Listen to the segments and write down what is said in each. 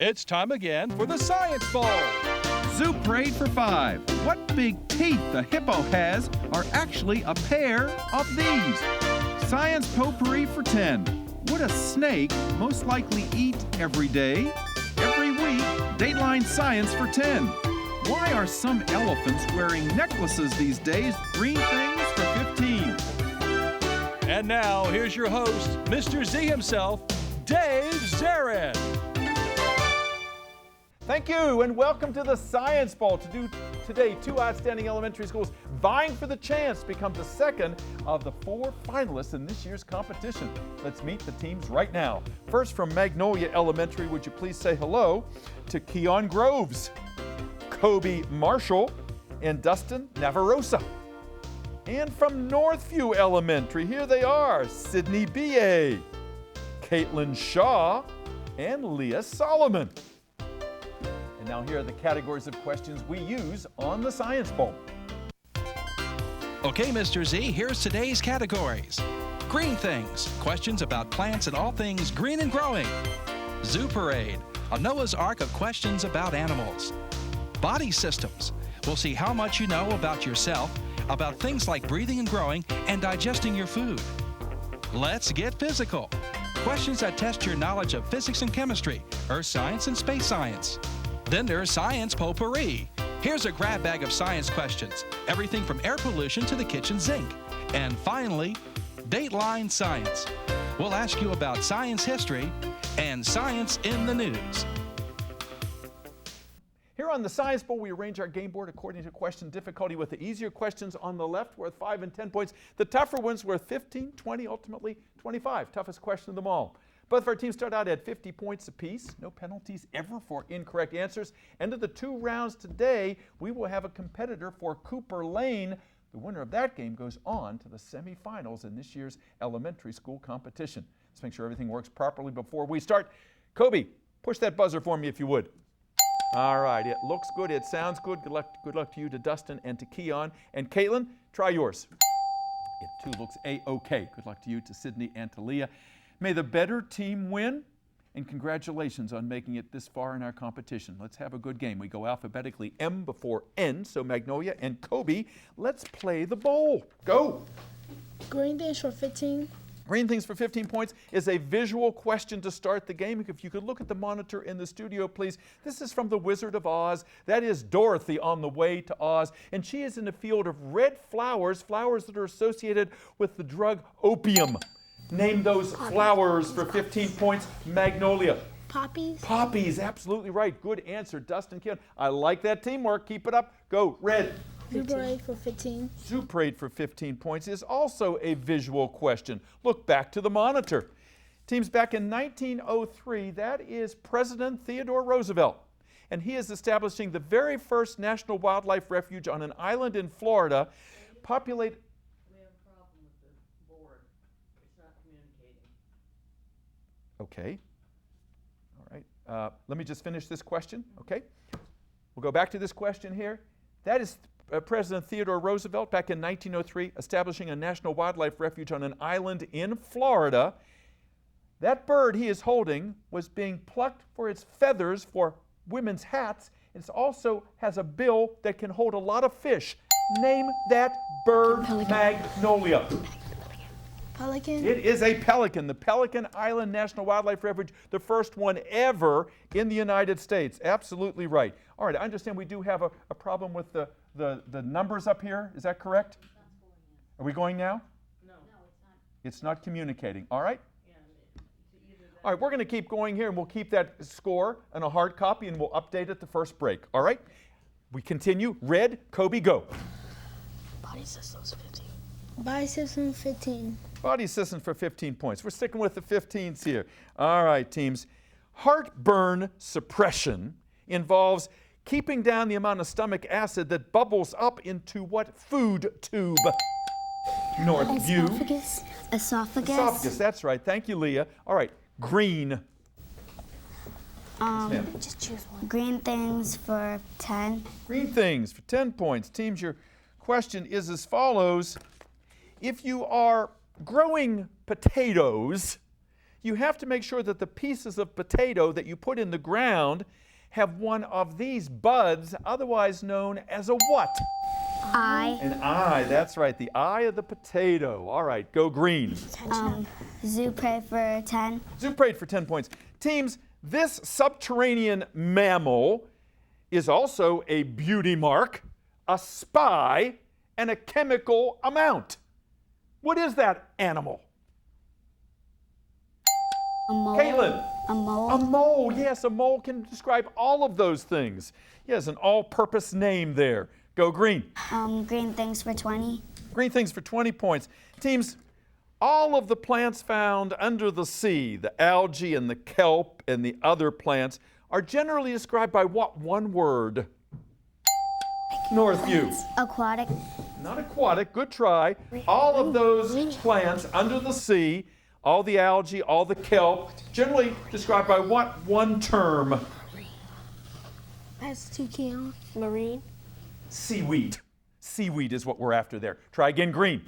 It's time again for the Science Bowl. Zoo Parade for 5. What big teeth the hippo has are actually a pair of these. Science Potpourri for 10. Would a snake most likely eat every day? Every week, Dateline Science for 10. Why are some elephants wearing necklaces these days? Green things for 15. And now, here's your host, Mr. Z himself, Dave Zarin. Thank you, and welcome to the Science Bowl. Today, two outstanding elementary schools vying for the chance to become the second of the 4 finalists in this year's competition. Let's meet the teams right now. First, from Magnolia Elementary, would you please say hello to Keon Groves, Kobe Marshall, and Dustin Navarrosa. And from Northview Elementary, here they are, Sydney B.A., Caitlin Shaw, and Leah Solomon. And now here are the categories of questions we use on the Science Bowl. Okay, Mr. Z, here's today's categories. Green things, questions about plants and all things green and growing. Zoo Parade, a Noah's Ark of questions about animals. Body systems, we'll see how much you know about yourself, about things like breathing and growing and digesting your food. Let's get physical. Questions that test your knowledge of physics and chemistry, earth science and space science. Then there's Science Potpourri. Here's a grab bag of science questions, everything from air pollution to the kitchen sink. And finally, Dateline Science. We'll ask you about science history and science in the news. Here on the Science Bowl, we arrange our game board according to question difficulty, with the easier questions on the left worth 5 and 10 points. The tougher ones worth 15, 20, ultimately 25. Toughest question of them all. Both of our teams start out at 50 points apiece. No penalties ever for incorrect answers. End of the 2 rounds today, we will have a competitor for Cooper Lane. The winner of that game goes on to the semifinals in this year's elementary school competition. Let's make sure everything works properly before we start. Kobe, push that buzzer for me if you would. All right, it looks good, it sounds good. Good luck to you, to Dustin and to Keon. And Caitlin, try yours. It too looks A-OK. Good luck to you, to Sydney and to Leah. May the better team win, and congratulations on making it this far in our competition. Let's have a good game. We go alphabetically M before N, so Magnolia and Kobe, let's play the bowl. Go. Green things for 15. Green things for 15 points is a visual question to start the game. If you could look at the monitor in the studio, please. This is from The Wizard of Oz. That is Dorothy on the way to Oz, and she is in a field of red flowers, flowers that are associated with the drug opium. Name those flowers for 15 points. Magnolia. Poppies. Poppies, absolutely right. Good answer, Dustin Keon. I like that teamwork. Keep it up. Go, red. Zoo Parade for 15. Zoo Parade for 15 points is also a visual question. Look back to the monitor. Teams back in 1903, that is President Theodore Roosevelt. And he is establishing the very first national wildlife refuge on an island in Florida. Populate. We have a problem with the board. It's not communicating. Okay. All right. Let me just finish this question, okay? We'll go back to this question here. That is President Theodore Roosevelt back in 1903 establishing a national wildlife refuge on an island in Florida. That bird he is holding was being plucked for its feathers for women's hats. It also has a bill that can hold a lot of fish. Name that bird. Pelican. Magnolia. Pelican. It is a pelican, the Pelican Island National Wildlife Refuge, the first one ever in the United States. Absolutely right. All right, I understand we do have a problem with the numbers up here. Is that correct? Are we going now? No, it's not. It's not communicating. All right? Yeah, either that. All right, we're going to keep going here, and we'll keep that score in a hard copy, and we'll update it the first break. All right? We continue. Red, Kobe, go. Body systems 15. Body systems 15. Body systems for 15 points. We're sticking with the 15s here. All right, teams. Heartburn suppression involves keeping down the amount of stomach acid that bubbles up into what food tube? Northview. Esophagus. Esophagus, that's right. Thank you, Leah. All right, green. Just choose one. Green things for 10. Green things for 10 points. Teams, your question is as follows. If you are growing potatoes, you have to make sure that the pieces of potato that you put in the ground have one of these buds, otherwise known as a what? Eye. An eye, that's right, the eye of the potato. All right, go green. Zoo prey for 10. Zoo prayed for 10 points. Teams, this subterranean mammal is also a beauty mark, a spy, and a chemical amount. What is that animal? A mole. Caitlin. A mole. A mole, yes, a mole can describe all of those things. Yes, an all-purpose name there. Go green. Green things for 20. Green things for 20 points. Teams, all of the plants found under the sea, the algae and the kelp and the other plants, are generally described by what one word? Northview. Aquatic. Not aquatic, good try. All of those plants under the sea, all the algae, all the kelp, generally described by what one term? That's 2 kills. Marine. Seaweed. Seaweed is what we're after there. Try again, green.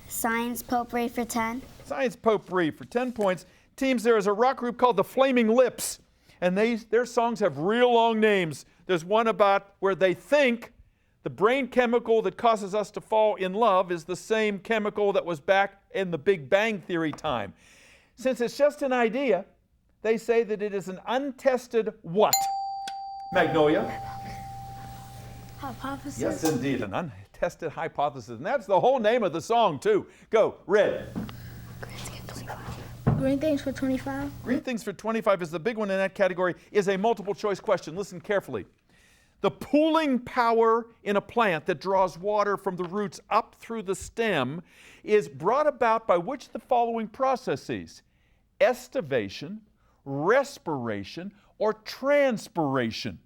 Science potpourri for 10. Science potpourri for 10 points. Teams, there is a rock group called the Flaming Lips, and their songs have real long names. There's one about where they think the brain chemical that causes us to fall in love is the same chemical that was back in the Big Bang Theory time. Since it's just an idea, they say that it is an untested what? Magnolia? Hypothesis. Yes, indeed, an untested hypothesis. And that's the whole name of the song, too. Go, red. Green things for 25. Green things for 25 is the big one in that category, is a multiple choice question. Listen carefully. The pooling power in a plant that draws water from the roots up through the stem is brought about by which of the following processes? Estivation, respiration, or transpiration?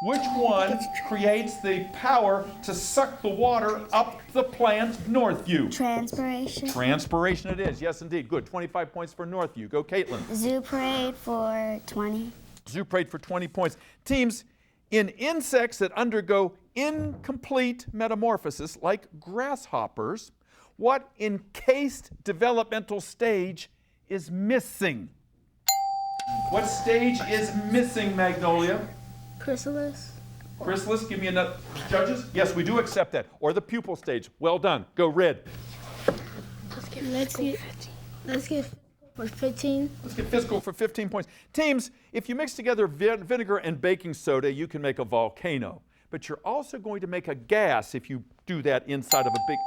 Which one creates the power to suck the water up the plant, Northview? Transpiration. Transpiration it is, yes indeed. Good, 25 points for Northview. Go, Caitlin. Zoo parade for 20. Zoo parade for 20 points. Teams, in insects that undergo incomplete metamorphosis, like grasshoppers, what encased developmental stage is missing? What stage is missing, Magnolia? Chrysalis. Chrysalis, give me another. Judges? Yes, we do accept that. Or the pupal stage. Well done. Go, red. Let's get for 15. Let's get physical for 15 points. Teams, if you mix together vinegar and baking soda, you can make a volcano. But you're also going to make a gas if you do that inside of a big...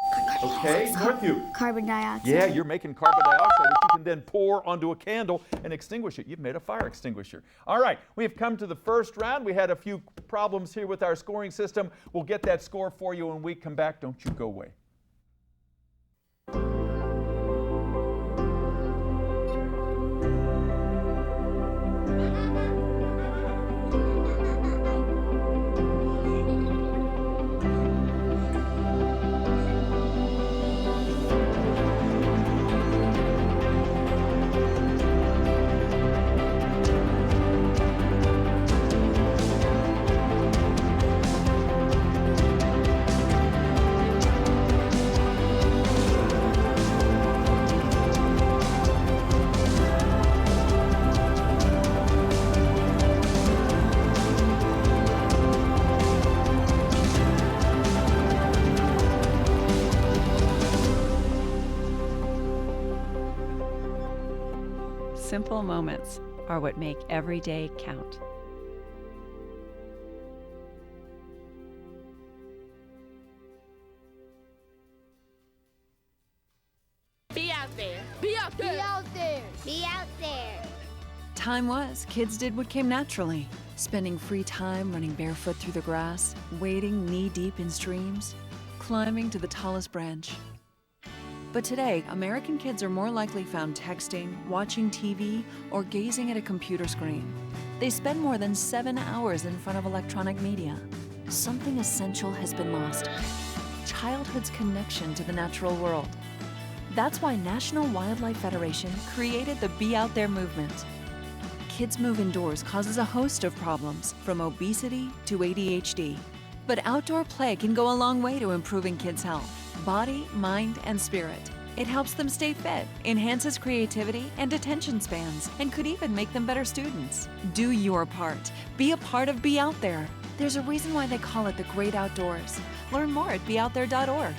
Okay, Northview. Carbon dioxide. Yeah, you're making carbon dioxide, which you can then pour onto a candle and extinguish it. You've made a fire extinguisher. All right, we've come to the first round. We had a few problems here with our scoring system. We'll get that score for you when we come back. Don't you go away. Simple moments are what make every day count. Be out there. Be out there. Be out there. Be out there. Time was, kids did what came naturally, spending free time running barefoot through the grass, wading knee-deep in streams, climbing to the tallest branch. But today, American kids are more likely found texting, watching TV, or gazing at a computer screen. They spend more than 7 hours in front of electronic media. Something essential has been lost: childhood's connection to the natural world. That's why National Wildlife Federation created the Be Out There movement. Kids move indoors causes a host of problems, from obesity to ADHD. But outdoor play can go a long way to improving kids' health, body, mind, and spirit. It helps them stay fit, enhances creativity and attention spans, and could even make them better students. Do your part. Be a part of Be Out There. There's a reason why they call it the great outdoors. Learn more at beoutthere.org.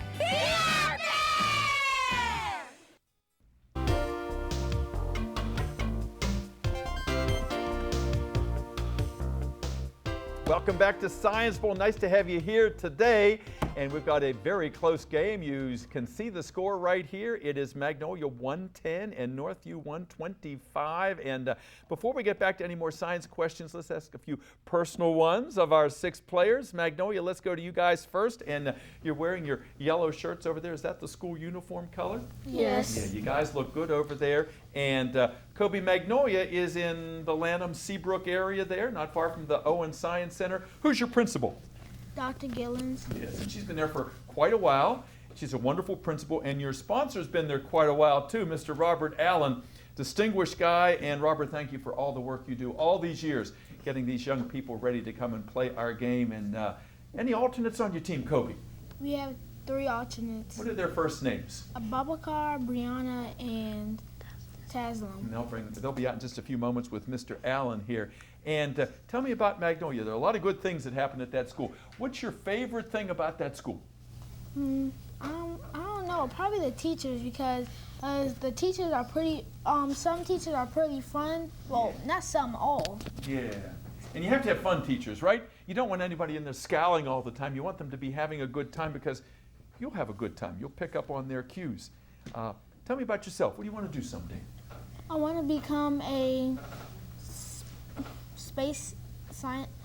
Welcome back to Science Bowl. Nice to have you here today. And we've got a very close game. You can see the score right here. It is Magnolia 110 and Northview 125. And before we get back to any more science questions, let's ask a few personal ones of our 6 players. Magnolia, let's go to you guys first. And you're wearing your yellow shirts over there. Is that the school uniform color? Yes. Yeah, you guys look good over there. And Kobe, Magnolia is in the Lanham Seabrook area there, not far from the Owen Science Center. Who's your principal? Dr. Gillens. Yes, and she's been there for quite a while. She's a wonderful principal, and your sponsor's been there quite a while too, Mr. Robert Allen, distinguished guy. And Robert, thank you for all the work you do all these years, getting these young people ready to come and play our game. And any alternates on your team, Kobe? We have 3 alternates. What are their first names? Abubakar, Brianna, and Taslim. And they'll be out in just a few moments with Mr. Allen here. And tell me about Magnolia. There are a lot of good things that happen at that school. What's your favorite thing about that school? I don't know. Probably the teachers, because the teachers are pretty. Some teachers are pretty fun. Well, not some, all. Yeah. And you have to have fun teachers, right? You don't want anybody in there scowling all the time. You want them to be having a good time, because you'll have a good time. You'll pick up on their cues. Tell me about yourself. What do you want to do someday? I want to become a space scientist.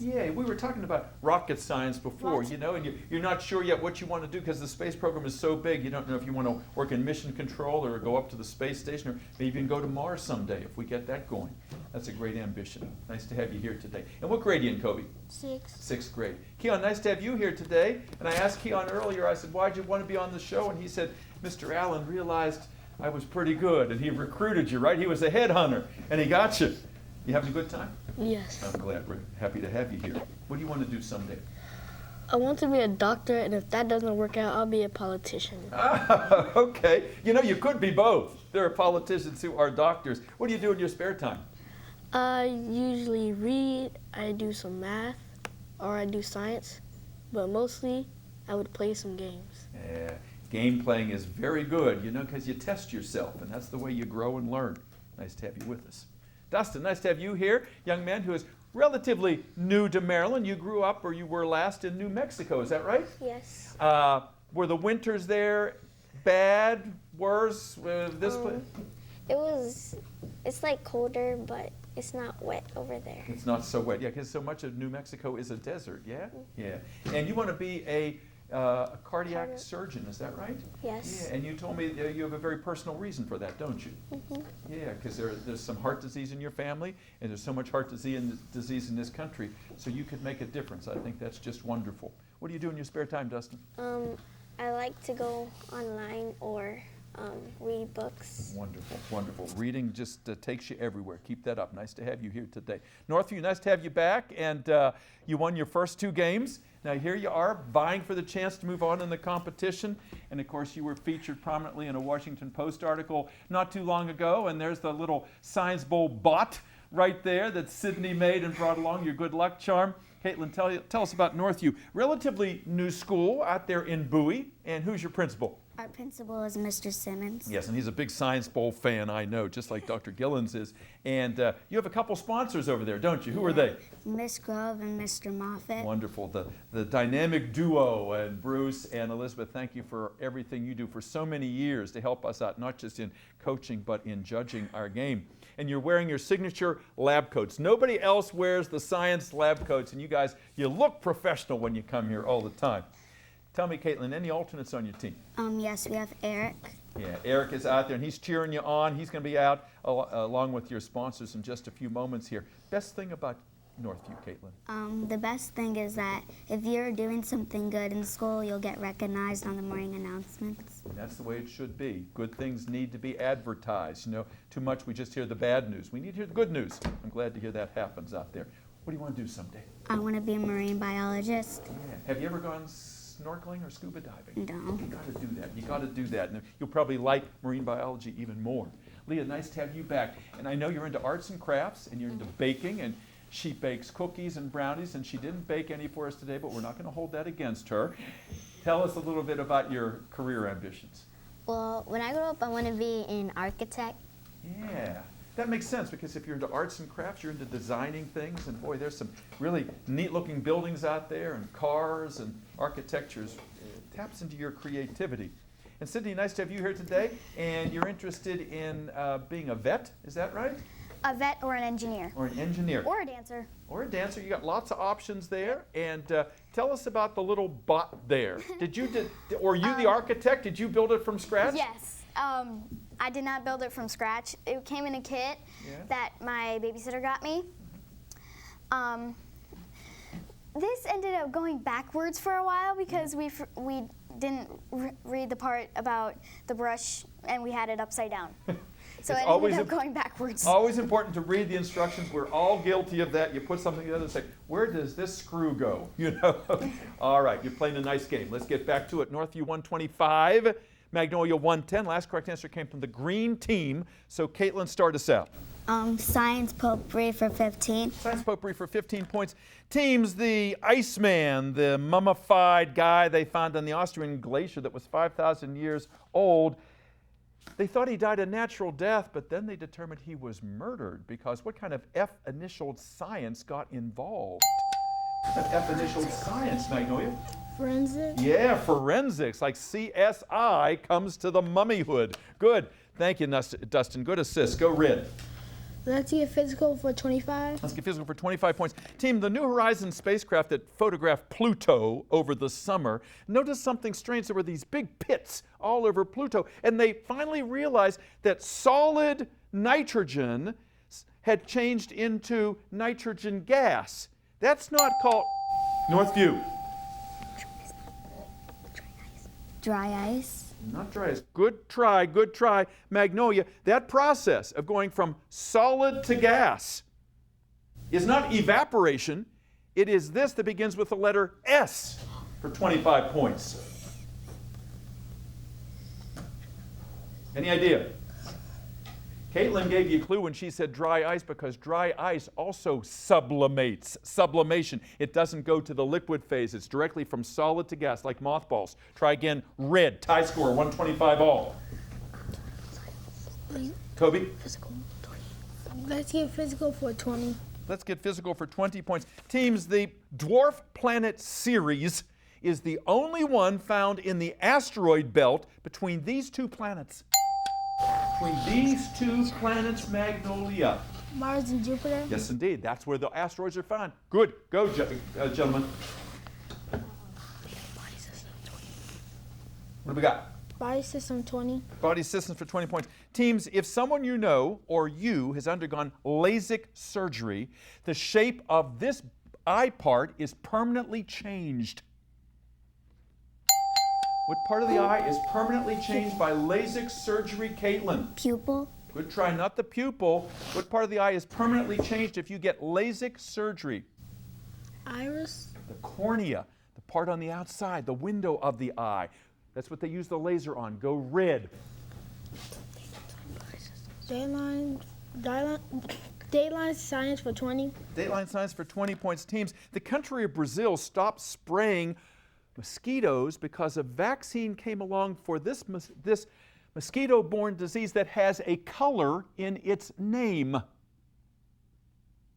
Yeah, we were talking about rocket science before, you know, and you're not sure yet what you want to do because the space program is so big. You don't know if you want to work in mission control or go up to the space station, or maybe even go to Mars someday if we get that going. That's a great ambition. Nice to have you here today. And what grade are you in, Kobe? 6. 6th grade. Keon, nice to have you here today. And I asked Keon earlier, I said, why'd you want to be on the show? And he said, Mr. Allen realized I was pretty good, and he recruited you, right? He was a headhunter, and he got you. You having a good time? Yes. I'm glad. We're happy to have you here. What do you want to do someday? I want to be a doctor, and if that doesn't work out, I'll be a politician. Okay. You know, you could be both. There are politicians who are doctors. What do you do in your spare time? I usually read, I do some math, or I do science, but mostly I would play some games. Yeah. Game playing is very good, you know, because you test yourself, and that's the way you grow and learn. Nice to have you with us. Dustin, nice to have you here, young man who is relatively new to Maryland. You grew up, or you were last, in New Mexico, is that right? Yes. Were the winters there bad, worse? It's like colder, but it's not wet over there. It's not so wet, yeah, because so much of New Mexico is a desert, yeah? Yeah. And you want to be a cardiac surgeon, is that right? Yes. Yeah, and you told me you have a very personal reason for that, don't you? Mm-hmm. Yeah, because there's some heart disease in your family, and there's so much heart disease in this country, so you could make a difference. I think that's just wonderful. What do you do in your spare time, Dustin? I like to go online or read books. Wonderful, wonderful. Reading just takes you everywhere. Keep that up. Nice to have you here today. Northview, nice to have you back, and you won your first 2 games. Now here you are, vying for the chance to move on in the competition, and of course you were featured prominently in a Washington Post article not too long ago, and there's the little Science Bowl bot right there that Sydney made and brought along, your good luck charm. Caitlin, tell us about Northview. Relatively new school out there in Bowie, and who's your principal? Our principal is Mr. Simmons. Yes, and he's a big Science Bowl fan, I know, just like Dr. Gillens is. And you have a couple sponsors over there, don't you? Who are they? Miss Grove and Mr. Moffat. Wonderful. The dynamic duo, and Bruce and Elizabeth, thank you for everything you do for so many years to help us out, not just in coaching, but in judging our game. And you're wearing your signature lab coats. Nobody else wears the science lab coats, and you guys, you look professional when you come here all the time. Tell me, Caitlin, any alternates on your team? Yes, we have Eric. Yeah, Eric is out there, and he's cheering you on. He's going to be out along with your sponsors in just a few moments here. Best thing about Northview, Caitlin? The best thing is that if you're doing something good in school, you'll get recognized on the morning announcements. And that's the way it should be. Good things need to be advertised. You know, too much we just hear the bad news. We need to hear the good news. I'm glad to hear that happens out there. What do you want to do someday? I want to be a marine biologist. Yeah. Have you ever gone snorkeling or scuba diving? No. You got to do that. You got to do that. And you'll probably like marine biology even more. Leah, nice to have you back. And I know you're into arts and crafts, and you're into baking, and she bakes cookies and brownies, and she didn't bake any for us today, but we're not going to hold that against her. Tell us a little bit about your career ambitions. Well, when I grow up, I want to be an architect. Yeah, that makes sense, because if you're into arts and crafts, you're into designing things, and boy, there's some really neat-looking buildings out there, and cars, and architectures. It taps into your creativity. And Sydney, nice to have you here today, and you're interested in being a vet, is that right? A vet or an engineer. Or an engineer. Or a dancer. Or a dancer. You got lots of options there. And tell us about the little bot there. Or you the architect? Did you build it from scratch? Yes. I did not build it from scratch. It came in a kit that my babysitter got me. This ended up going backwards for a while because we didn't read the part about the brush, and we had it upside down. So it ended up going backwards. Always important to read the instructions. We're all guilty of that. You put something together and say, where does this screw go? You know? All right, you're playing a nice game. Let's get back to it. Northview 125, Magnolia 110. Last correct answer came from the green team. So Caitlin, start us out. Science potpourri for 15. Science potpourri for 15 points. Teams, the Iceman, the mummified guy they found on the Austrian glacier that was 5,000 years old. They thought he died a natural death, but then they determined he was murdered, because what kind of F-initialed science got involved? What F-initialed science, Magnolia? Forensics? Yeah, forensics, like CSI comes to the mummyhood. Good. Thank you, Dustin. Good assist. Go Red. Let's get physical for 25. Let's get physical for 25 points. Team, the New Horizons spacecraft that photographed Pluto over the summer noticed something strange. There were these big pits all over Pluto, and they finally realized that solid nitrogen had changed into nitrogen gas. That's not called Northview. Dry ice. Not dry ice. Good try, good try. Magnolia, that process of going from solid to gas is not evaporation. It is this that begins with the letter S for 25 points. Any idea? Caitlin gave you a clue when she said dry ice, because dry ice also sublimates. Sublimation. It doesn't go to the liquid phase. It's directly from solid to gas, like mothballs. Try again. Red. Tie score, 125 all. Kobe? Let's get physical for 20. Let's get physical for 20 points. Teams, the dwarf planet Ceres is the only one found in the asteroid belt between these two planets. Between these two planets, Magnolia. Mars and Jupiter? Yes, indeed. That's where the asteroids are found. Good. Go, gentlemen. What do we got? Body system 20. Body systems for 20 points. Teams, if someone you know or you has undergone LASIK surgery, the shape of this eye part is permanently changed. What part of the eye is permanently changed by LASIK surgery, Caitlin? Pupil. Good try, not the pupil. What part of the eye is permanently changed if you get LASIK surgery? Iris. The cornea, the part on the outside, the window of the eye. That's what they use the laser on. Go Red. Dateline science for 20. Dateline science for 20 points. Teams, the country of Brazil stopped spraying mosquitoes because a vaccine came along for this mosquito-borne disease that has a color in its name.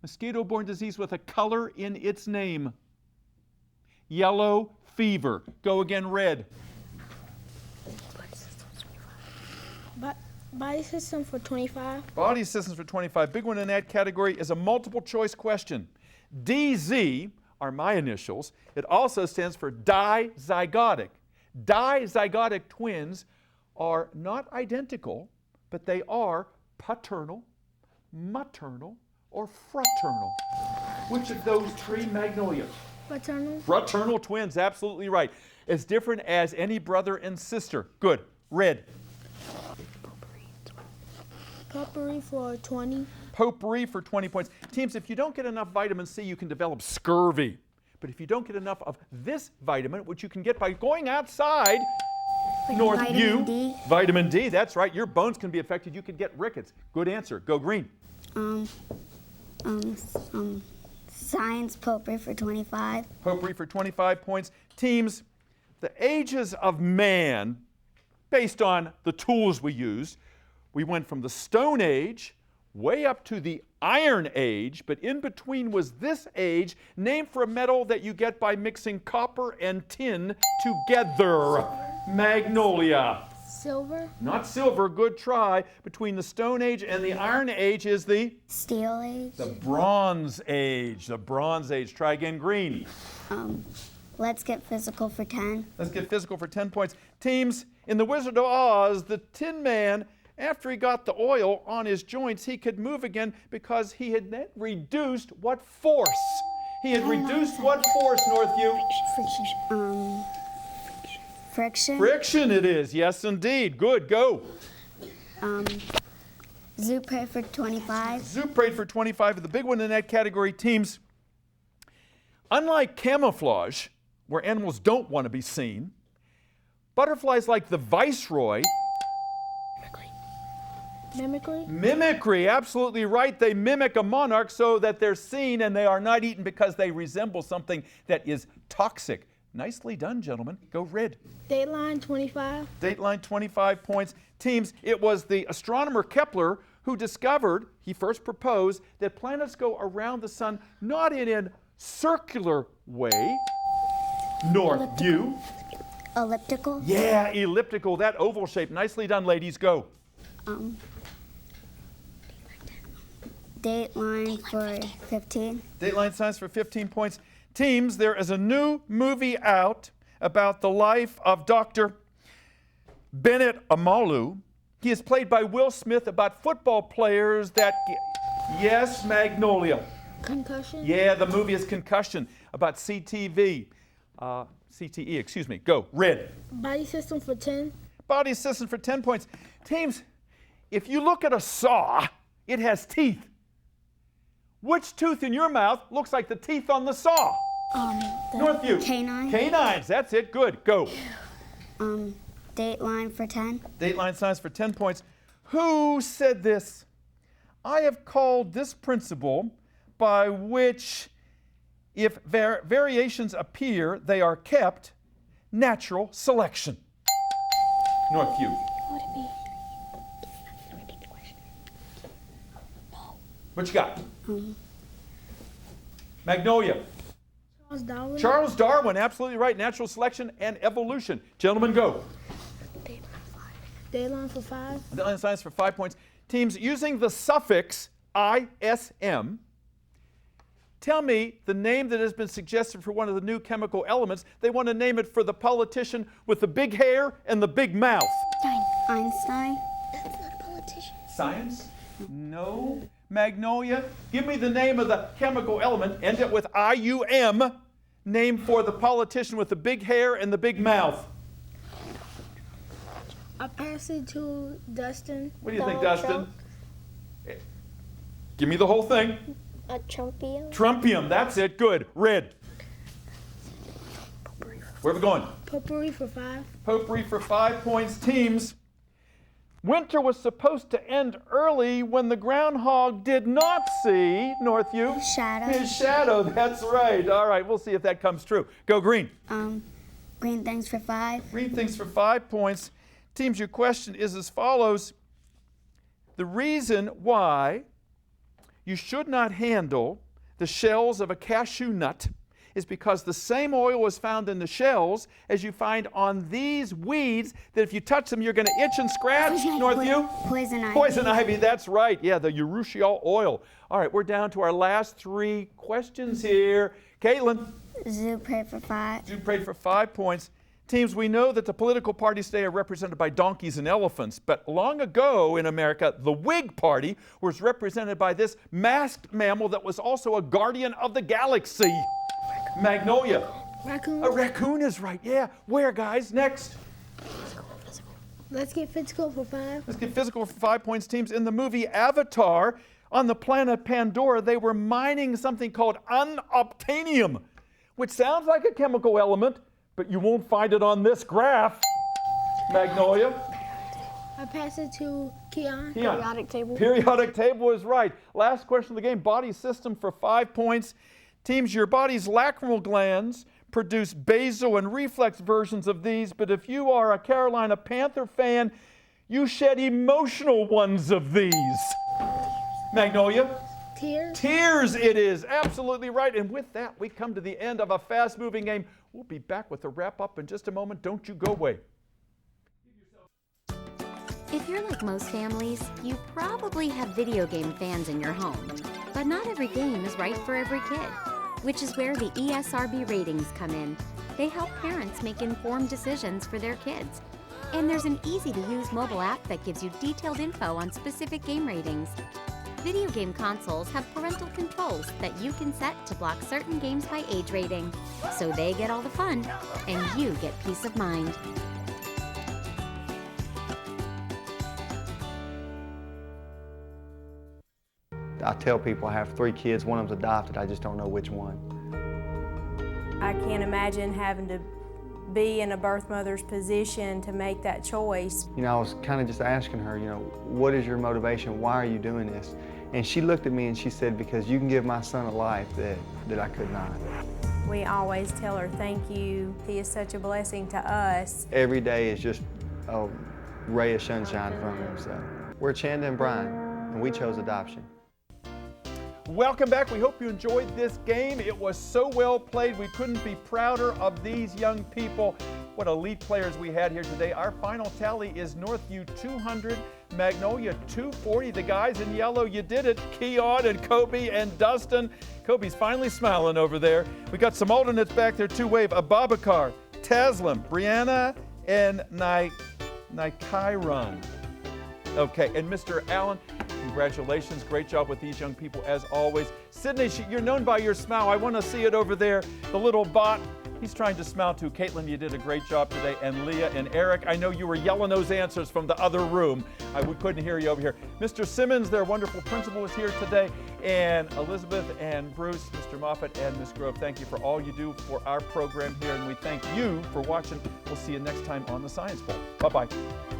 Mosquito-borne disease with a color in its name. Yellow fever. Go again, Red. Body system for 25. Body systems for 25. Big one in that category is a multiple choice question. DZ are my initials. It also stands for dizygotic. Dizygotic twins are not identical, but they are paternal, maternal, or fraternal. Which of those three, Magnolia? Fraternal. Fraternal twins, absolutely right. As different as any brother and sister. Good. Red. Potpourri for 20. Potpourri for 20 points. Teams, if you don't get enough vitamin C, you can develop scurvy. But if you don't get enough of this vitamin, which you can get by going outside, Northview, Vitamin D. Vitamin D, that's right. Your bones can be affected. You can get rickets. Good answer. Go green. Science potpourri for 25. Potpourri for 25 points. Teams, the ages of man, based on the tools we used, we went from the Stone Age way up to the Iron Age, but in between was this age, named for a metal that you get by mixing copper and tin together. Magnolia. Silver. Not silver, good try. Between the Stone Age and the Iron Age is the? Steel Age. The Bronze Age. The Bronze Age. Try again, green. Let's get physical for 10. Let's get physical for 10 points. Teams, in The Wizard of Oz, the Tin Man, after he got the oil on his joints, he could move again because he had then reduced what force? He had reduced what force, Northview? Friction. Friction it is, yes indeed. Good, go. Zupre for 25. Zuprate for 25, the big one in that category. Teams, unlike camouflage, where animals don't want to be seen, butterflies like the Viceroy. Mimicry. Mimicry, absolutely right. They mimic a monarch so that they're seen and they are not eaten because they resemble something that is toxic. Nicely done, gentlemen. Go red. Dateline 25. Dateline 25 points. Teams, it was the astronomer Kepler who discovered, he first proposed, that planets go around the sun not in a circular way. Northview. Elliptical. Yeah, elliptical, that oval shape. Nicely done, ladies. Go. Dateline for 15. Dateline science for 15 points. Teams, there is a new movie out about the life of Dr. Bennett Amalu. He is played by Will Smith, about football players that... Yes, Magnolia. Concussion. Yeah, the movie is Concussion, about CTE, excuse me. Go, red. Body system for 10. Body system for 10 points. Teams, if you look at a saw, it has teeth. Which tooth in your mouth looks like the teeth on the saw? Northview. Canine. Canines, that's it, good, go. Dateline for 10. Dateline science for 10 points. Who said this? I have called this principle by which if variations appear, they are kept, natural selection. Northview. What would it be? What you got? Magnolia. Charles Darwin. Charles Darwin, absolutely right. Natural selection and evolution. Gentlemen, go. Dateline for 5. Dateline science for 5 points. Teams, using the suffix ISM, tell me the name that has been suggested for one of the new chemical elements. They want to name it for the politician with the big hair and the big mouth. Einstein. That's not a politician. Science? No. Magnolia, give me the name of the chemical element, end it with IUM, name for the politician with the big hair and the big mouth. I pass it to Dustin. What do you think, Donald Dustin? Trump. Give me the whole thing. A Trumpium. Trumpium, that's it, good. Red. Where are we going? Potpourri for 5. Potpourri for 5 points. Teams, winter was supposed to end early when the groundhog did not see, Northview, his shadow. That's right. All right, we'll see if that comes true. Go green. Green things for 5. Green things for 5 points. Teams, your question is as follows. The reason why you should not handle the shells of a cashew nut is because the same oil is found in the shells as you find on these weeds that if you touch them, you're going to itch and scratch, Northview. Poison ivy. Poison ivy, that's right. Yeah, the urushiol oil. All right, we're down to our last 3 questions here. Caitlin. Zupre for 5. Zuprate for 5 points. Teams, we know that the political parties today are represented by donkeys and elephants, but long ago in America, the Whig Party was represented by this masked mammal that was also a guardian of the galaxy. Magnolia. Raccoon. A raccoon is right, yeah. Where, guys? Next. Let's get physical for 5. Let's get physical for 5 points. Teams, in the movie Avatar, on the planet Pandora, they were mining something called unobtainium, which sounds like a chemical element, but you won't find it on this graph. Magnolia? I pass it to Keon. Periodic table. Periodic table is right. Last question of the game, body system for 5 points. Teams, your body's lacrimal glands produce basal and reflex versions of these, but if you are a Carolina Panther fan, you shed emotional ones of these. Magnolia? Tears. Tears it is, absolutely right. And with that, we come to the end of a fast-moving game. We'll be back with the wrap-up in just a moment. Don't you go away. If you're like most families, you probably have video game fans in your home. But not every game is right for every kid, which is where the ESRB ratings come in. They help parents make informed decisions for their kids. And there's an easy-to-use mobile app that gives you detailed info on specific game ratings. Video game consoles have parental controls that you can set to block certain games by age rating, so they get all the fun, and you get peace of mind. I tell people I have 3 kids, one of them's adopted, I just don't know which one. I can't imagine having to be in a birth mother's position to make that choice. You know, I was kind of just asking her, you know, what is your motivation? Why are you doing this? And she looked at me and she said, because you can give my son a life that I could not. We always tell her thank you. He is such a blessing to us. Every day is just a ray of sunshine from him. So we're Chanda and Brian, and we chose adoption. Welcome back. We hope you enjoyed this game. It was so well played. We couldn't be prouder of these young people. What elite players we had here today. Our final tally is Northview 200, Magnolia 240. The guys in yellow, you did it. Keon and Kobe and Dustin. Kobe's finally smiling over there. We got some alternates back there too. Wave Ababakar, Taslim, Brianna, and Nikairon. Okay, and Mr. Allen, congratulations. Great job with these young people as always. Sydney, you're known by your smile. I want to see it over there. The little bot, he's trying to smile too. Caitlin, you did a great job today. And Leah and Eric, I know you were yelling those answers from the other room. We couldn't hear you over here. Mr. Simmons, their wonderful principal, is here today. And Elizabeth and Bruce, Mr. Moffat and Ms. Grove, thank you for all you do for our program here. And we thank you for watching. We'll see you next time on the Science Bowl. Bye-bye.